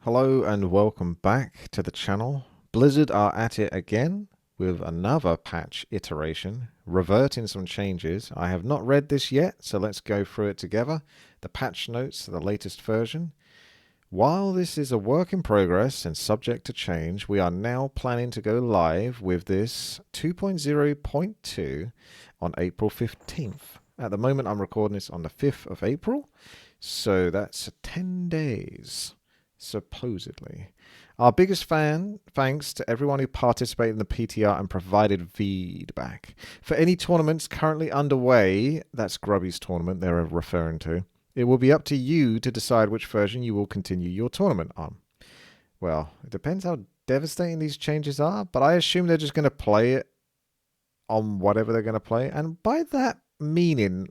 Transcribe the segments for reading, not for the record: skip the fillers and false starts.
Hello and welcome back to the channel. Blizzard are at it again with another patch iteration, reverting some changes. I have not read this yet, so let's go through it together. The patch notes to the latest version. While this is a work in progress and subject to change, we are now planning to go live with this 2.0.2 on April 15th. At the moment I'm recording this on the 5th of April, so that's 10 days. Supposedly. Our biggest thanks to everyone who participated in the PTR and provided feedback. For any tournaments currently underway, that's Grubby's tournament they're referring to, it will be up to you to decide which version you will continue your tournament on. Well, it depends how devastating these changes are, but I assume they're just going to play it on whatever they're going to play, and by that meaning,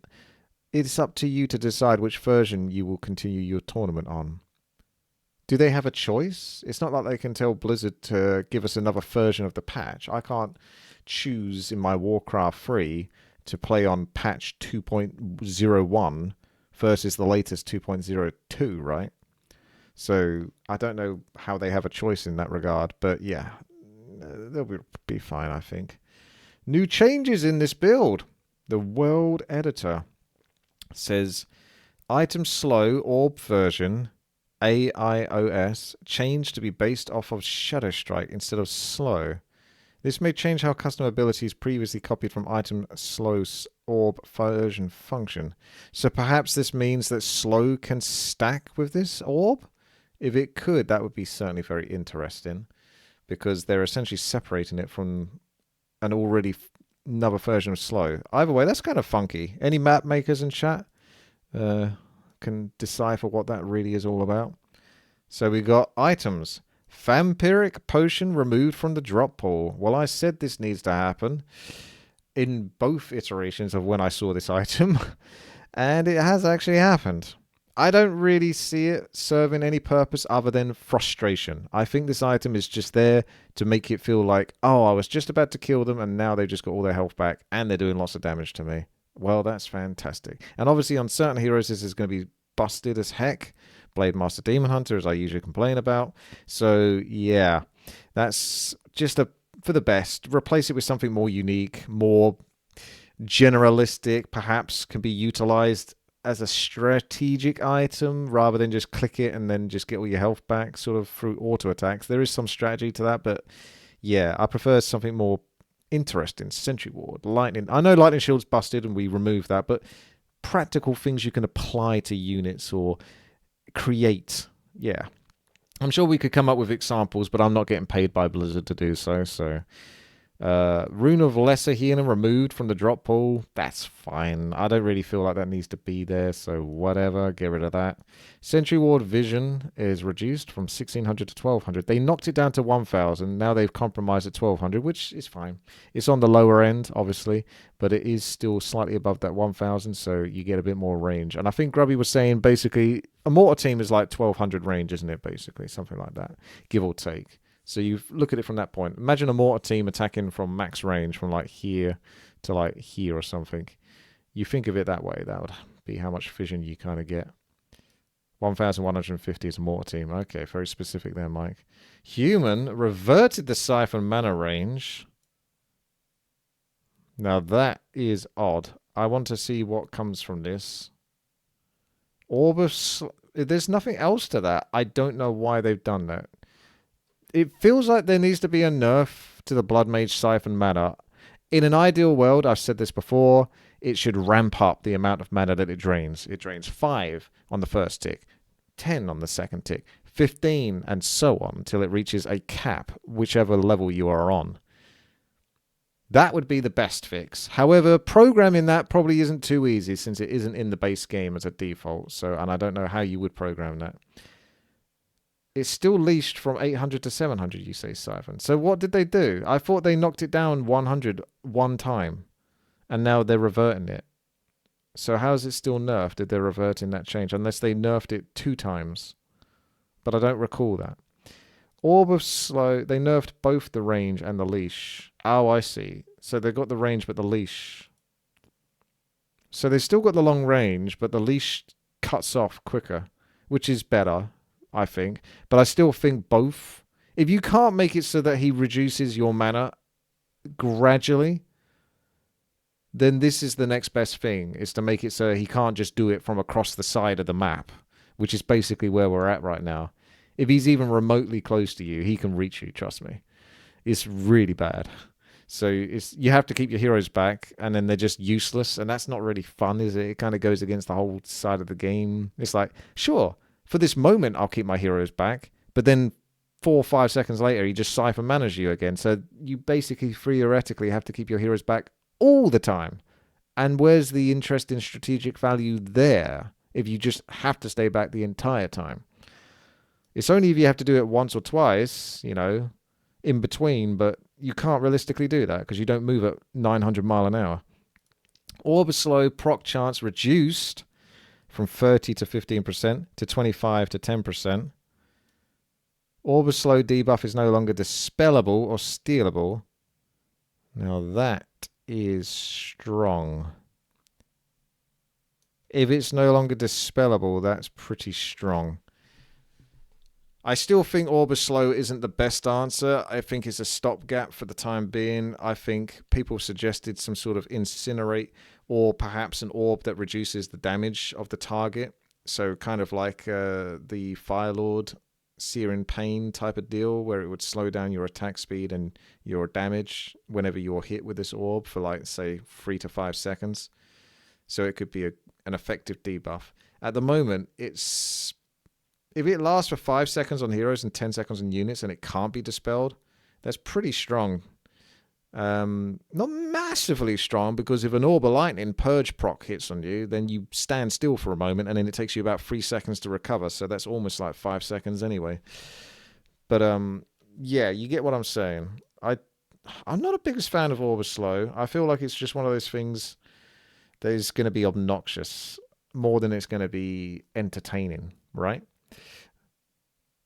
it's up to you to decide which version you will continue your tournament on. Do they have a choice? It's not like they can tell Blizzard to give us another version of the patch. I can't choose in my Warcraft 3 to play on patch 2.01 versus the latest 2.02, right? So I don't know how they have a choice in that regard, but yeah, they'll be fine, I think. New changes in this build. The world editor says item slow orb version AIOS changed to be based off of Shadow Strike instead of slow. This may change how custom abilities previously copied from item slow's orb version function. So perhaps this means that slow can stack with this orb? If it could, that would be certainly very interesting, because they're essentially separating it from an already another version of slow. Either way, that's kind of funky. Any map makers in chat can decipher what that really is all about. So we got items. Vampiric potion removed from the drop pool. Well, I said this needs to happen in both iterations of when I saw this item, and it has actually happened. I don't really see it serving any purpose other than frustration. I think this item is just there to make it feel like, oh, I was just about to kill them and now they've just got all their health back and they're doing lots of damage to me. Well, that's fantastic. And obviously on certain heroes this is going to be busted as heck. Blade Master Demon Hunter, as I usually complain about. So yeah, that's just for the best. Replace it with something more unique, more generalistic, perhaps can be utilized as a strategic item rather than just click it and then just get all your health back sort of through auto attacks. There is some strategy to that, but yeah, I prefer something more interesting. Sentry Ward, Lightning. I know Lightning Shield's busted and we removed that, but practical things you can apply to units or create. Yeah, I'm sure we could come up with examples, but I'm not getting paid by Blizzard to do so. So Rune of Lesser Healing removed from the drop pool. That's fine. I don't really feel like that needs to be there, so whatever, get rid of that. Sentry Ward Vision is reduced from 1600 to 1200. They knocked it down to 1000. Now they've compromised at 1200, which is fine. It's on the lower end, obviously, but it is still slightly above that 1000, so you get a bit more range. And I think Grubby was saying basically a mortar team is like 1200 range, isn't it? Basically, something like that, give or take. So you look at it from that point. Imagine a mortar team attacking from max range from like here to like here or something. You think of it that way. That would be how much vision you kind of get. 1150 is a mortar team. Okay, very specific there, Mike. Human reverted the siphon mana range. Now that is odd. I want to see what comes from this. Orb of Slow. There's nothing else to that. I don't know why they've done that. It feels like there needs to be a nerf to the Blood Mage Siphon mana. In an ideal world, I've said this before, it should ramp up the amount of mana that it drains. It drains 5 on the first tick, 10 on the second tick, 15, and so on, until it reaches a cap, whichever level you are on. That would be the best fix. However, programming that probably isn't too easy since it isn't in the base game as a default. So, and I don't know how you would program that. It's still leashed from 800 to 700, you say, Siphon. So what did they do? I thought they knocked it down 100 one time, and now they're reverting it. So how is it still nerfed if they're reverting that change? Unless they nerfed it 2 times. But I don't recall that. Orb of Slow, they nerfed both the range and the leash. Oh, I see. So they've got the range but the leash. So they've still got the long range, but the leash cuts off quicker, which is better. I think. But I still think both. If you can't make it so that he reduces your mana gradually, then this is the next best thing, is to make it so he can't just do it from across the side of the map, which is basically where we're at right now. If he's even remotely close to you, he can reach you, trust me. It's really bad. So you have to keep your heroes back, and then they're just useless, and that's not really fun, is it? It kind of goes against the whole side of the game. It's like, sure, for this moment I'll keep my heroes back, but then 4 or 5 seconds later he just siphon manages you again. So you basically theoretically have to keep your heroes back all the time. And where's the interest in strategic value there if you just have to stay back the entire time? It's only if you have to do it once or twice, you know, in between, but you can't realistically do that because you don't move at 900 mile an hour. Orb of Slow proc chance reduced from 30 to 15% to 25 to 10%. Orb of Slow debuff is no longer dispellable or stealable. Now that is strong. If it's no longer dispellable, that's pretty strong. I still think Orb of Slow isn't the best answer. I think it's a stopgap for the time being. I think people suggested some sort of incinerate or perhaps an orb that reduces the damage of the target. So kind of like the Firelord Searing Pain type of deal, where it would slow down your attack speed and your damage whenever you're hit with this orb for, like, say 3 to 5 seconds. So it could be an effective debuff. At the moment, if it lasts for 5 seconds on heroes and 10 seconds on units and it can't be dispelled, that's pretty strong. Not massively strong, because if an Orb of Lightning Purge proc hits on you, then you stand still for a moment and then it takes you about 3 seconds to recover, so that's almost like 5 seconds anyway. But yeah, you get what I'm saying. I'm not a biggest fan of Orb of Slow. I feel like it's just one of those things that is going to be obnoxious more than it's going to be entertaining, right?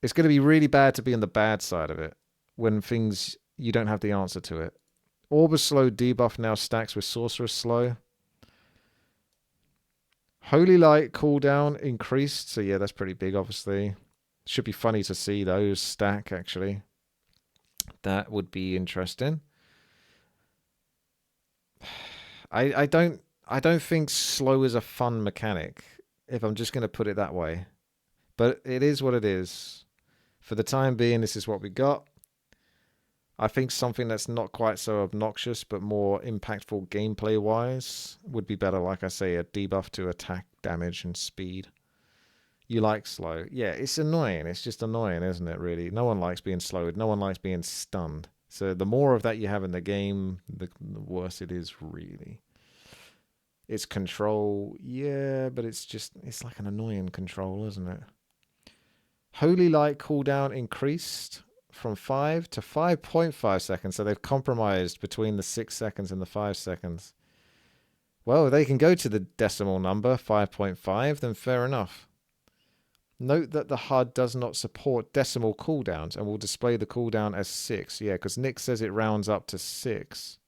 It's going to be really bad to be on the bad side of it when things you don't have the answer to it. Orb of Slow debuff now stacks with Sorceress Slow. Holy Light cooldown increased. So yeah, that's pretty big, obviously. Should be funny to see those stack, actually. That would be interesting. I don't think slow is a fun mechanic, if I'm just going to put it that way. But it is what it is. For the time being, this is what we got. I think something that's not quite so obnoxious but more impactful gameplay-wise would be better, like I say, a debuff to attack, damage, and speed. You like slow. Yeah, it's annoying. It's just annoying, isn't it, really? No one likes being slowed. No one likes being stunned. So the more of that you have in the game, the worse it is, really. It's control, yeah, but it's like an annoying control, isn't it? Holy Light cooldown increased from 5 to 5.5 seconds. So they've compromised between the 6 seconds and the 5 seconds. Well, they can go to the decimal number, 5.5, then fair enough. Note that the HUD does not support decimal cooldowns and will display the cooldown as 6. Yeah, because Nick says it rounds up to 6.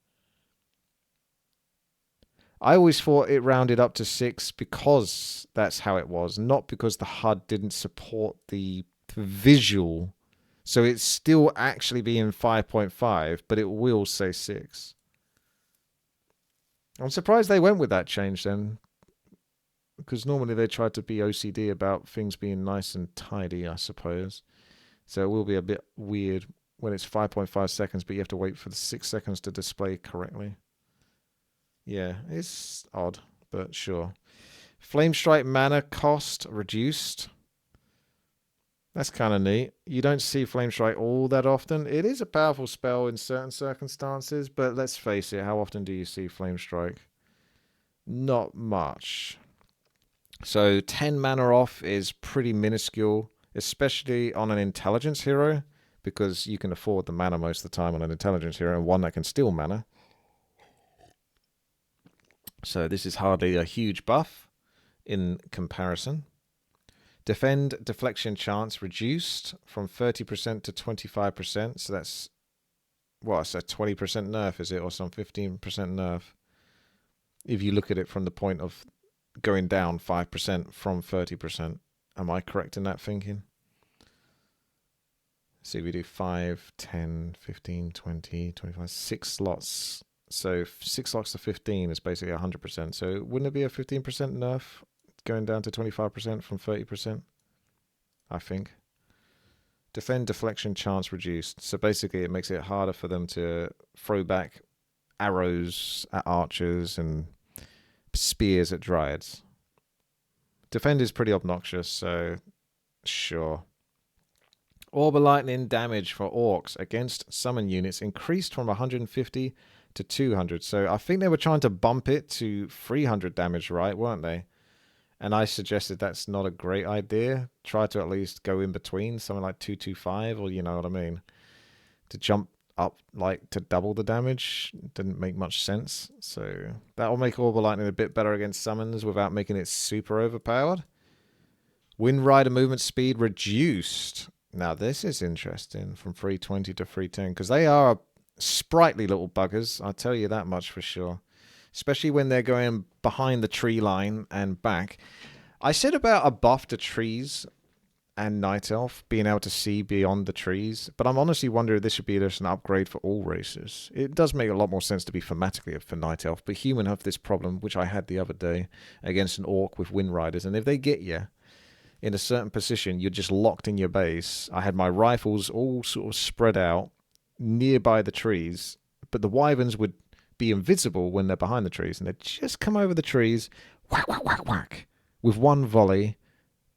I always thought it rounded up to 6 because that's how it was, not because the HUD didn't support the visual. So it's still actually being 5.5, but it will say 6. I'm surprised they went with that change then, because normally they try to be OCD about things being nice and tidy, I suppose. So it will be a bit weird when it's 5.5 seconds, but you have to wait for the 6 seconds to display correctly. Yeah, it's odd, but sure. Flame Strike mana cost reduced. That's kind of neat. You don't see Flame Strike all that often. It is a powerful spell in certain circumstances, but let's face it, how often do you see Flame Strike? Not much. So 10 mana off is pretty minuscule, especially on an intelligence hero, because you can afford the mana most of the time on an intelligence hero, and one that can steal mana. So this is hardly a huge buff in comparison. Defend deflection chance reduced from 30% to 25%. So that's, what, it's a 20% nerf, is it? Or some 15% nerf. If you look at it from the point of going down 5% from 30%. Am I correct in that thinking? See, we do 5, 10, 15, 20, 25, 6 slots. So 6 slots to 15 is basically 100%. So wouldn't it be a 15% nerf going down to 25% from 30%? I think. Defend deflection chance reduced. So basically it makes it harder for them to throw back arrows at archers and spears at dryads. Defend is pretty obnoxious, so sure. Orb of Lightning damage for orcs against summon units increased from 150 to 200. So I think they were trying to bump it to 300 damage, right? Weren't they? And I suggested that's not a great idea. Try to at least go in between, something like 225, or you know what I mean. To jump up like to double the damage didn't make much sense. So that will make Orb of Lightning a bit better against summons without making it super overpowered. Wind Rider movement speed reduced. Now this is interesting, from 320 to 310, because they are sprightly little buggers, I'll tell you that much for sure. Especially when they're going behind the tree line and back. I said about a buff to trees and Night Elf, being able to see beyond the trees, but I'm honestly wondering if this should be just an upgrade for all races. It does make a lot more sense to be thematically for Night Elf, but human have this problem, which I had the other day, against an orc with Wind Riders, and if they get you in a certain position, you're just locked in your base. I had my rifles all sort of spread out nearby the trees, but the wyverns would be invisible when they're behind the trees, and they'd just come over the trees, whack, whack, whack, whack, with one volley,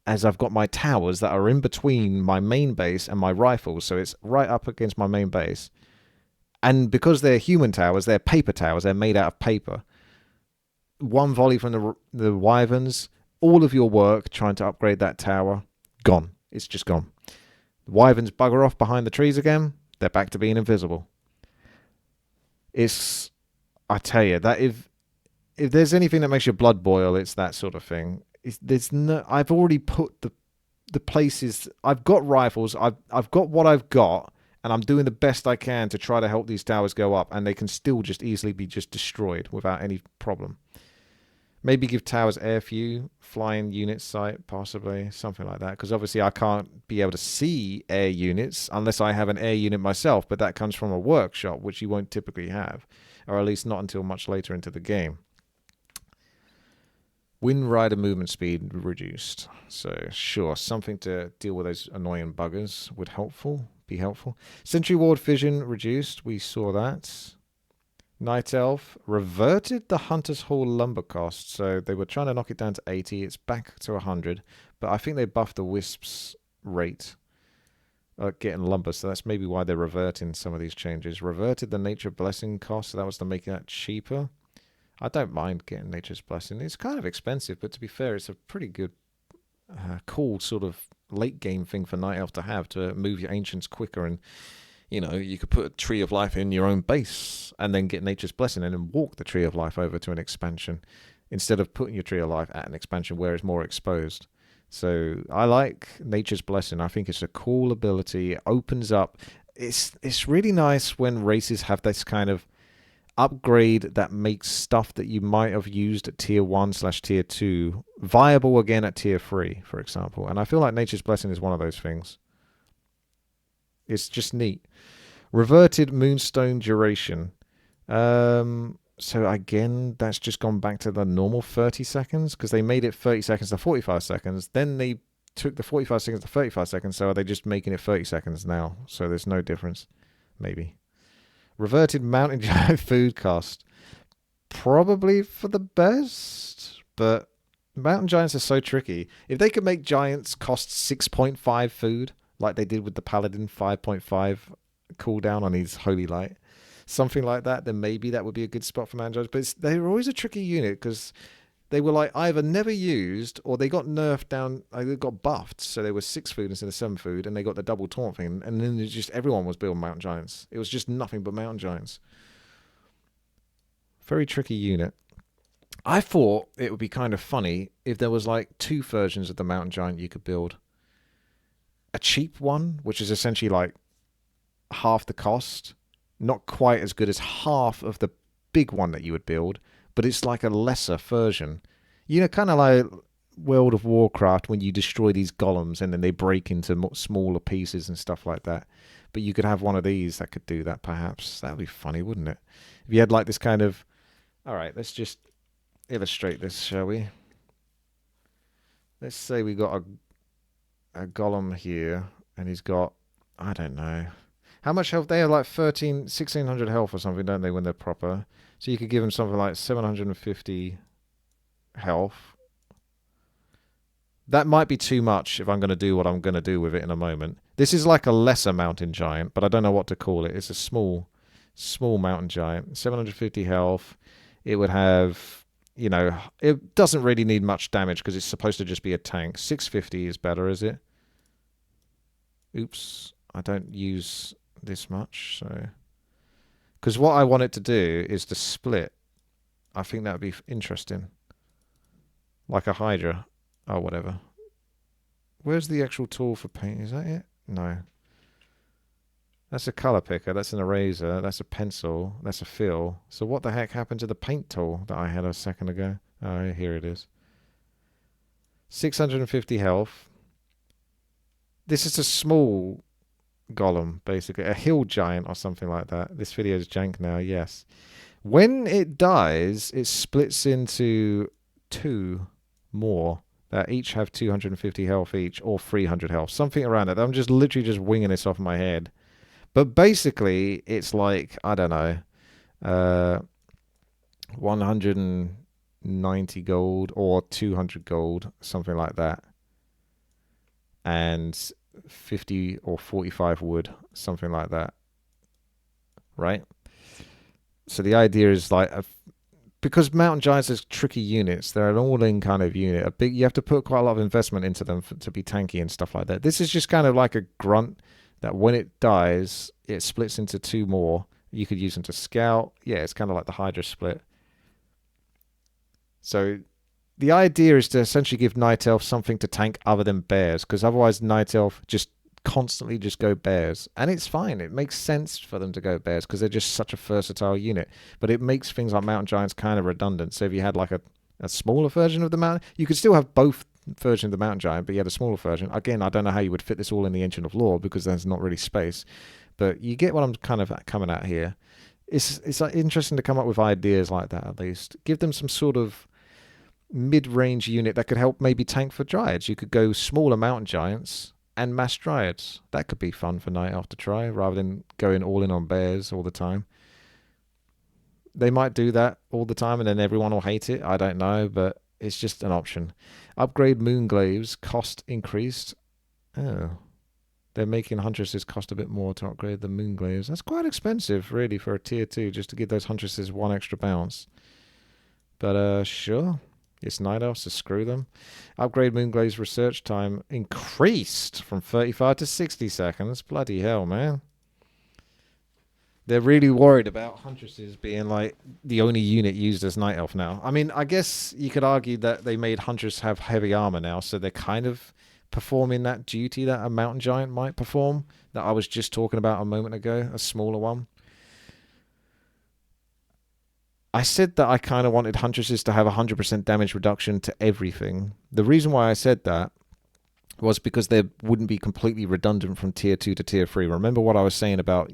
as I've got my towers that are in between my main base and my rifles, so it's right up against my main base. And because they're human towers, they're paper towers, they're made out of paper. One volley from the wyverns, all of your work trying to upgrade that tower, gone. It's just gone. The wyverns bugger off behind the trees again. They're back to being invisible. I tell you, that if there's anything that makes your blood boil, it's that sort of thing. I've already put the places. I've got rifles. I've got what I've got, and I'm doing the best I can to try to help these towers go up, and they can still just easily be just destroyed without any problem. Maybe give towers air view, flying unit sight, possibly, something like that. Because obviously I can't be able to see air units unless I have an air unit myself, but that comes from a workshop, which you won't typically have, or at least not until much later into the game. Wind Rider movement speed reduced. So sure, something to deal with those annoying buggers would be helpful. Sentry Ward Vision reduced, we saw that. Night Elf reverted the Hunter's Hall lumber cost, so they were trying to knock it down to 80. It's back to 100, but I think they buffed the Wisp's rate getting lumber, so that's maybe why they're reverting some of these changes. Reverted the Nature Blessing cost, so that was to make that cheaper. I don't mind getting Nature's Blessing. It's kind of expensive, but to be fair, it's a pretty good, cool sort of late game thing for Night Elf to have, to move your Ancients quicker, and you know, you could put a Tree of Life in your own base and then get Nature's Blessing and then walk the Tree of Life over to an expansion instead of putting your Tree of Life at an expansion where it's more exposed. So I like Nature's Blessing. I think it's a cool ability. It opens up. It's really nice when races have this kind of upgrade that makes stuff that you might have used at tier 1/tier 2 viable again at tier 3, for example. And I feel like Nature's Blessing is one of those things. It's just neat. Reverted Moonstone duration. So again, that's just gone back to the normal 30 seconds because they made it 30 seconds to 45 seconds. Then they took the 45 seconds to 35 seconds. So are they just making it 30 seconds now? So there's no difference. Maybe. Reverted Mountain Giant food cost. Probably for the best, but Mountain Giants are so tricky. If they could make Giants cost 6.5 food, like they did with the Paladin 5.5 cooldown on his Holy Light, something like that, then maybe that would be a good spot for Mountain Giants. But they're always a tricky unit because they were like either never used or they got nerfed down, they got buffed. So they were 6 food instead of 7 food, and they got the double taunt thing. And then just everyone was building Mountain Giants. It was just nothing but Mountain Giants. Very tricky unit. I thought it would be kind of funny if there was like 2 versions of the Mountain Giant you could build. A cheap one, which is essentially like half the cost, not quite as good as half of the big one that you would build, but it's like a lesser version. You know, kind of like World of Warcraft when you destroy these golems and then they break into smaller pieces and stuff like that. But you could have one of these that could do that, perhaps. That would be funny, wouldn't it? If you had like this kind of... All right, let's just illustrate this, shall we? Let's say we got a golem here, and he's got, I don't know. How much health? They have like 1600 health or something, don't they, when they're proper? So you could give him something like 750 health. That might be too much if I'm going to do what I'm going to do with it in a moment. This is like a lesser mountain giant, but I don't know what to call it. It's a small mountain giant. 750 health. It would have, you know, it doesn't really need much damage because it's supposed to just be a tank. 650 is better, is it? Oops, I don't use this much, so... Because what I want it to do is to split. I think that would be interesting. Like a Hydra. Oh, whatever. Where's the actual tool for paint? Is that it? No. That's a color picker. That's an eraser. That's a pencil. That's a fill. So what the heck happened to the paint tool that I had a second ago? Oh, here it is. 650 health. This is a small golem, basically. A hill giant or something like that. This video is jank now, yes. When it dies, it splits into 2 more that each have 250 health each, or 300 health. Something around that. I'm just literally just winging this off my head. But basically, it's like, I don't know, 190 gold or 200 gold, something like that. And 50 or 45 wood, something like that. Right? So the idea is like, because mountain giants are tricky units, they're an all-in kind of unit. You have to put quite a lot of investment into them to be tanky and stuff like that. This is just kind of like a grunt that when it dies, it splits into 2 more. You could use them to scout. Yeah, it's kind of like the Hydra split. So the idea is to essentially give Night Elf something to tank other than bears, because otherwise Night Elf just constantly just go bears, and it's fine. It makes sense for them to go bears because they're just such a versatile unit, but it makes things like mountain giants kind of redundant. So if you had like a smaller version of the mountain, you could still have both versions of the mountain giant, but you had a smaller version. Again, I don't know how you would fit this all in the Ancient of Lore because there's not really space, but you get what I'm kind of coming at here. It's like interesting to come up with ideas like that. At least give them some sort of mid-range unit that could help maybe tank for dryads. You could go smaller mountain giants and mass dryads. That could be fun for Night Elf to try, rather than going all in on bears all the time. They might do that all the time and then everyone will hate it. I don't know, but it's just an option. Upgrade Moonglaves. Cost increased. Oh. They're making Huntresses cost a bit more to upgrade the Moonglaves. That's quite expensive, really, for a tier 2, just to give those Huntresses 1 extra bounce. But, sure. It's Night Elves, so screw them. Upgrade Moonglade's research time increased from 35 to 60 seconds. Bloody hell, man. They're really worried about Huntresses being like the only unit used as Night Elf now. I mean, I guess you could argue that they made Huntress have heavy armor now, so they're kind of performing that duty that a mountain giant might perform that I was just talking about a moment ago, a smaller one. I said that I kind of wanted Huntresses to have 100% damage reduction to everything. The reason why I said that was because they wouldn't be completely redundant from tier 2 to tier 3. Remember what I was saying about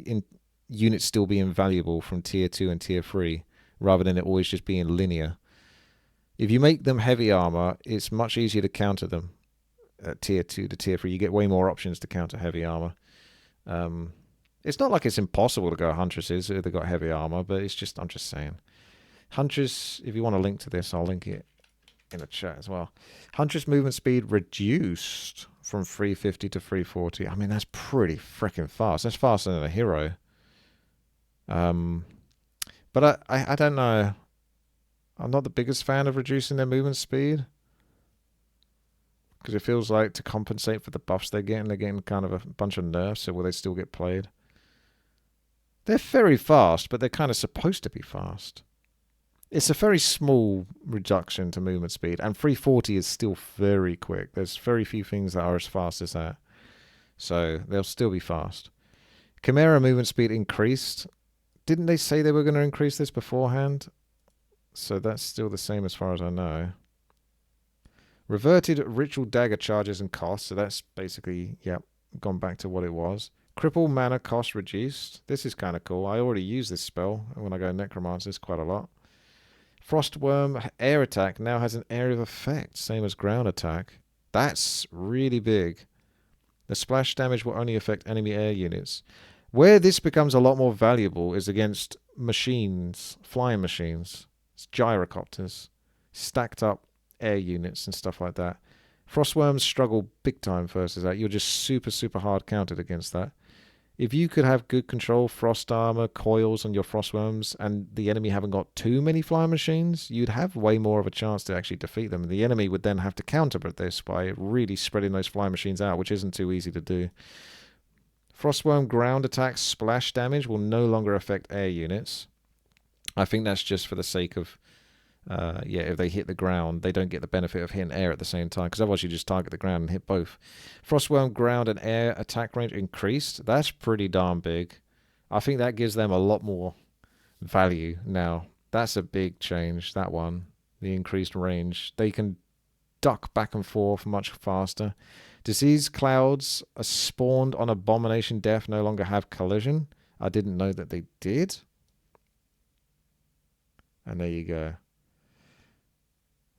units still being valuable from tier 2 and tier 3, rather than it always just being linear. If you make them heavy armor, it's much easier to counter them at tier 2 to tier 3. You get way more options to counter heavy armor. It's not like it's impossible to go Huntresses if they've got heavy armor, but it's just, I'm just saying. Huntress, if you want a link to this, I'll link it in the chat as well. Huntress movement speed reduced from 350 to 340. I mean, that's pretty freaking fast. That's faster than a hero. But I don't know. I'm not the biggest fan of reducing their movement speed, because it feels like to compensate for the buffs they're getting kind of a bunch of nerfs, so will they still get played? They're very fast, but they're kind of supposed to be fast. It's a very small reduction to movement speed, and 340 is still very quick. There's very few things that are as fast as that. So they'll still be fast. Chimera movement speed increased. Didn't they say they were going to increase this beforehand? So that's still the same as far as I know. Reverted ritual dagger charges and costs. So that's basically, yep, gone back to what it was. Cripple mana cost reduced. This is kind of cool. I already use this spell when I go Necromancer. It's quite a lot. Frostworm air attack now has an area of effect, same as ground attack. That's really big. The splash damage will only affect enemy air units. Where this becomes a lot more valuable is against machines, flying machines, gyrocopters, stacked up air units and stuff like that. Frostworms struggle big time versus that. You're just super, super hard countered against that. If you could have good control, frost armor, coils on your frostworms, and the enemy haven't got too many flying machines, you'd have way more of a chance to actually defeat them. The enemy would then have to counter this by really spreading those flying machines out, which isn't too easy to do. Frostworm ground attack splash damage will no longer affect air units. I think that's just for the sake of, if they hit the ground, they don't get the benefit of hitting air at the same time, because otherwise you just target the ground and hit both. Frostworm ground and air attack range increased. That's pretty darn big. I think that gives them a lot more value now. That's a big change, that one. The increased range. They can duck back and forth much faster. Disease clouds are spawned on Abomination Death no longer have collision. I didn't know that they did. And there you go.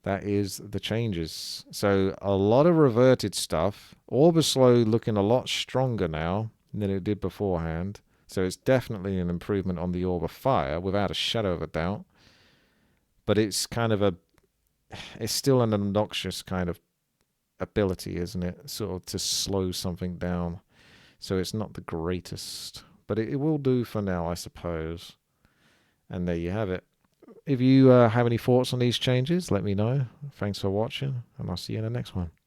That is the changes. So a lot of reverted stuff. Orb of Slow looking a lot stronger now than it did beforehand. So it's definitely an improvement on the Orb of Fire, without a shadow of a doubt. But it's kind of it's still an obnoxious kind of ability, isn't it? Sort of to slow something down. So it's not the greatest. But it will do for now, I suppose. And there you have it. If you have any thoughts on these changes, let me know. Thanks for watching, and I'll see you in the next one.